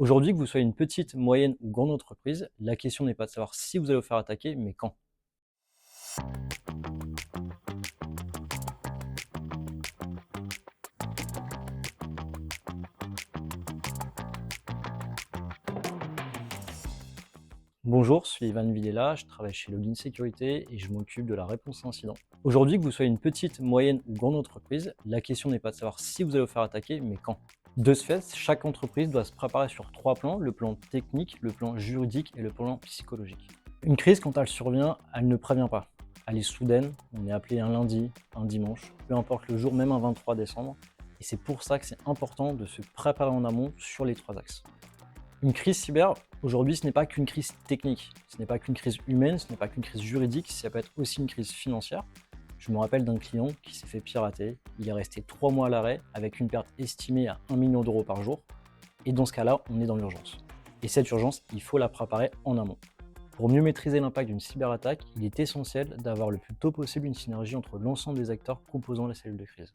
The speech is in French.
Aujourd'hui, que vous soyez une petite, moyenne ou grande entreprise, la question n'est pas de savoir si vous allez vous faire attaquer, mais quand. Bonjour, je suis Ivan Villela, je travaille chez Login Sécurité et je m'occupe de la réponse à incident. Aujourd'hui, que vous soyez une petite, moyenne ou grande entreprise, la question n'est pas de savoir si vous allez vous faire attaquer, mais quand. De ce fait, chaque entreprise doit se préparer sur trois plans, le plan technique, le plan juridique et le plan psychologique. Une crise, quand elle survient, elle ne prévient pas. Elle est soudaine, on est appelé un lundi, un dimanche, peu importe le jour, même un 23 décembre. Et c'est pour ça que c'est important de se préparer en amont sur les trois axes. Une crise cyber, aujourd'hui, ce n'est pas qu'une crise technique, ce n'est pas qu'une crise humaine, ce n'est pas qu'une crise juridique, ça peut être aussi une crise financière. Je me rappelle d'un client qui s'est fait pirater, il est resté 3 mois à l'arrêt avec une perte estimée à 1 million d'euros par jour. Et dans ce cas-là, on est dans l'urgence. Et cette urgence, il faut la préparer en amont. Pour mieux maîtriser l'impact d'une cyberattaque, il est essentiel d'avoir le plus tôt possible une synergie entre l'ensemble des acteurs composant la cellule de crise.